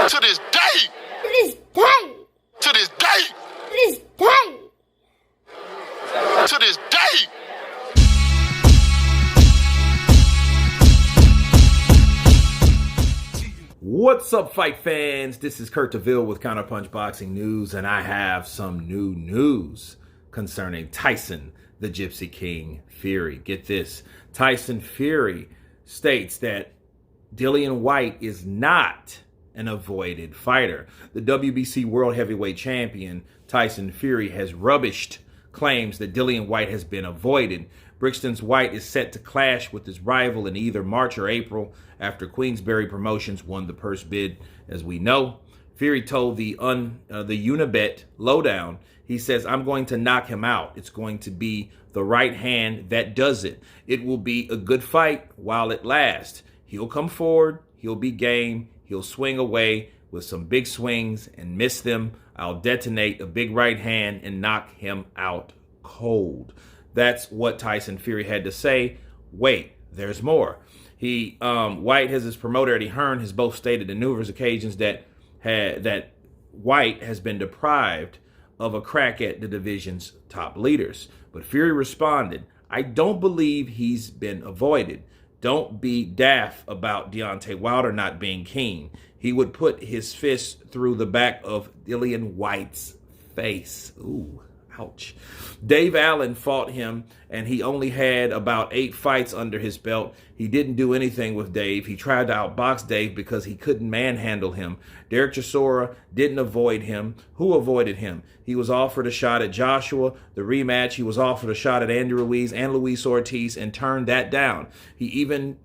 To this day. To this day. To this day. To this day. To this day. What's up, fight fans? This is Kurt DeVille with Counterpunch Boxing News, and I have some new news concerning Tyson, the Gypsy King Fury. Get this. Tyson Fury states that Dillian Whyte is not an avoided fighter. The WBC World Heavyweight Champion, Tyson Fury, has rubbished claims that Dillian Whyte has been avoided. Brixton's Whyte is set to clash with his rival in either March or April after Queensberry Promotions won the purse bid, as we know. Fury told the Unibet Lowdown, he says, "I'm going to knock him out. It's going to be the right hand that does it. It will be a good fight while it lasts. He'll come forward. He'll be game. He'll swing away with some big swings and miss them. I'll detonate a big right hand and knock him out cold." That's what Tyson Fury had to say. Wait, there's more. Whyte has his promoter Eddie Hearn has both stated on numerous occasions that Whyte has been deprived of a crack at the division's top leaders. But Fury responded, "I don't believe he's been avoided. Don't be daft about Deontay Wilder not being keen. He would put his fist through the back of Dillian Whyte's face." Ooh, ouch. Dave Allen fought him, and he only had about 8 fights under his belt. He didn't do anything with Dave. He tried to outbox Dave because he couldn't manhandle him. Derek Chisora didn't avoid him. Who avoided him? He was offered a shot at Joshua, the rematch. He was offered a shot at Andy Ruiz and Luis Ortiz and turned that down. He even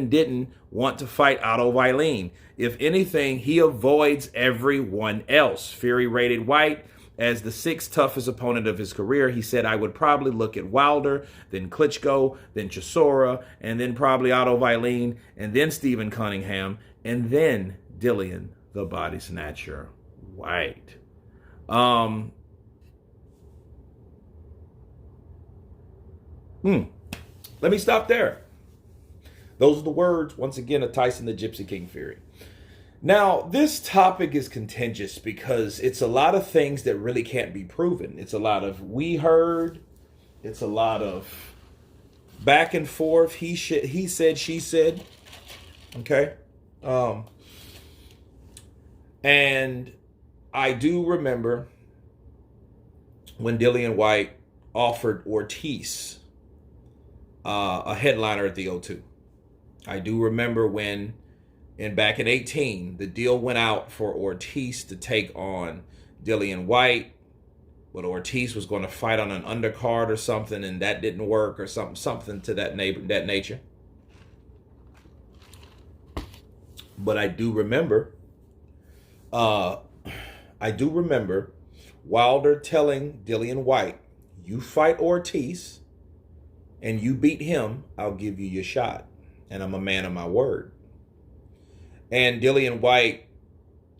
didn't want to fight Otto Wallin. If anything, he avoids everyone else. Fury rated Whyte as the 6th toughest opponent of his career. He said, "I would probably look at Wilder, then Klitschko, then Chisora, and then probably Otto Wallin, and then Stephen Cunningham, and then Dillian, the body snatcher, Whyte." Let me stop there. Those are the words, once again, of Tyson the Gypsy King Fury. Now, this topic is contentious because it's a lot of things that really can't be proven. It's a lot of we heard. It's a lot of back and forth. He said, she said. Okay. And I do remember when Dillian Whyte offered Ortiz a headliner at the O2. I do remember when, back in 18, the deal went out for Ortiz to take on Dillian Whyte, but Ortiz was going to fight on an undercard or something, and that didn't work, or something to that nature. But I do remember Wilder telling Dillian Whyte, "You fight Ortiz, and you beat him, I'll give you your shot, and I'm a man of my word." And Dillian Whyte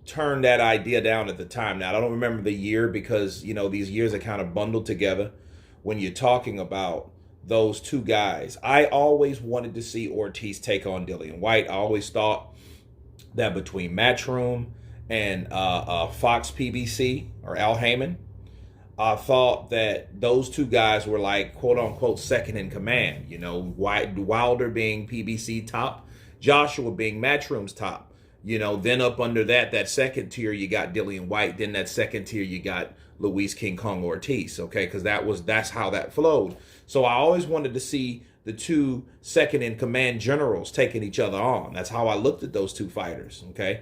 turned that idea down at the time. Now, I don't remember the year because, these years are kind of bundled together when you're talking about those two guys. I always wanted to see Ortiz take on Dillian Whyte. I always thought that between Matchroom and Fox PBC or Al Heyman, I thought that those two guys were like, quote unquote, second in command. Wilder being PBC top, Joshua being Matchroom's top. Then up under that second tier, you got Dillian Whyte. Then that second tier, you got Luis King Kong Ortiz. Okay, because that's how that flowed. So I always wanted to see the two second in command generals taking each other on. That's how I looked at those two fighters. Okay,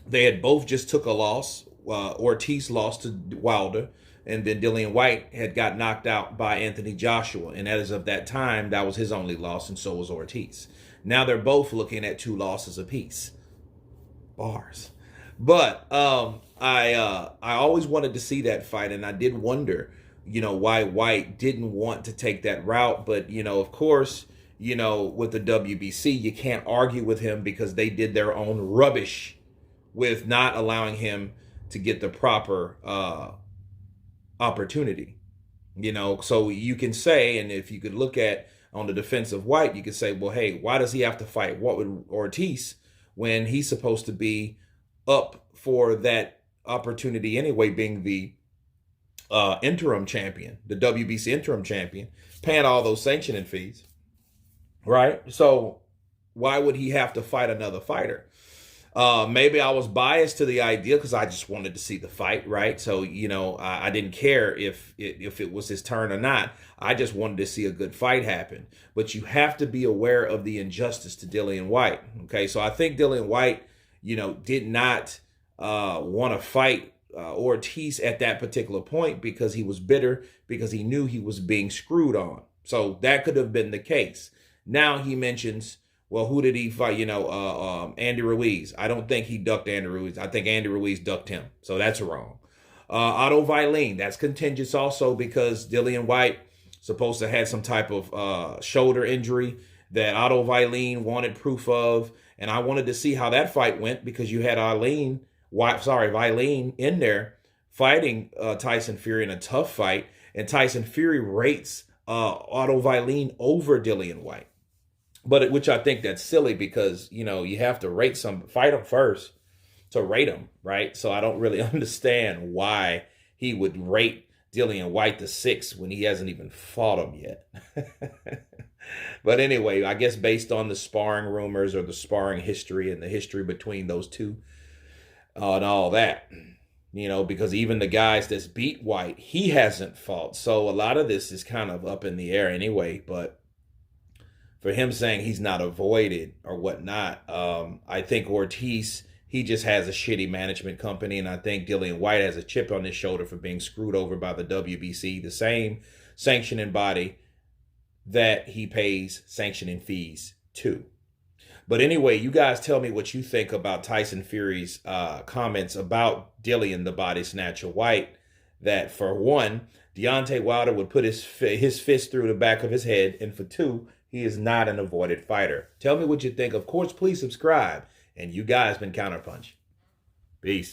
they had both just took a loss. Ortiz lost to Wilder, and then Dillian Whyte had got knocked out by Anthony Joshua. And as of that time, that was his only loss, and so was Ortiz. Now they're both looking at 2 losses apiece. Bars. But I always wanted to see that fight, and I did wonder, why Whyte didn't want to take that route. But, of course, with the WBC, you can't argue with him because they did their own rubbish with not allowing him to get the proper opportunity. So you can say, and if you could look at on the defense of Whyte, you could say, well, hey, why does he have to fight Ortiz when he's supposed to be up for that opportunity anyway, being the interim champion, the WBC interim champion, paying all those sanctioning fees, right? So why would he have to fight another fighter? Maybe I was biased to the idea because I just wanted to see the fight, right? So, you know, I didn't care if it was his turn or not. I just wanted to see a good fight happen. But you have to be aware of the injustice to Dillian Whyte, okay? So I think Dillian Whyte, you know, did not want to fight Ortiz at that particular point because he was bitter, because he knew he was being screwed on. So that could have been the case. Now he mentions, well, who did he fight? You know, Andy Ruiz. I don't think he ducked Andy Ruiz. I think Andy Ruiz ducked him. So that's wrong. Otto Wallin, that's contentious also because Dillian Whyte supposed to have some type of shoulder injury that Otto Wallin wanted proof of. And I wanted to see how that fight went because you had Wallin in there fighting Tyson Fury in a tough fight. And Tyson Fury rates Otto Wallin over Dillian Whyte. But which I think that's silly because, you know, you have to fight them first to rate them, right? So I don't really understand why he would rate Dillian Whyte the 6 when he hasn't even fought him yet. But anyway, I guess based on the sparring rumors or the sparring history and the history between those two and all that, you know, because even the guys that's beat Whyte, he hasn't fought. So a lot of this is kind of up in the air anyway, but for him saying he's not avoided or whatnot, I think Ortiz, he just has a shitty management company. And I think Dillian Whyte has a chip on his shoulder for being screwed over by the WBC, the same sanctioning body that he pays sanctioning fees to. But anyway, you guys tell me what you think about Tyson Fury's comments about Dillian, the body snatcher Whyte, that for one, Deontay Wilder would put his fist through the back of his head, and for two, he is not an avoided fighter. Tell me what you think. Of course, please subscribe. And you guys been Counterpunch. Peace.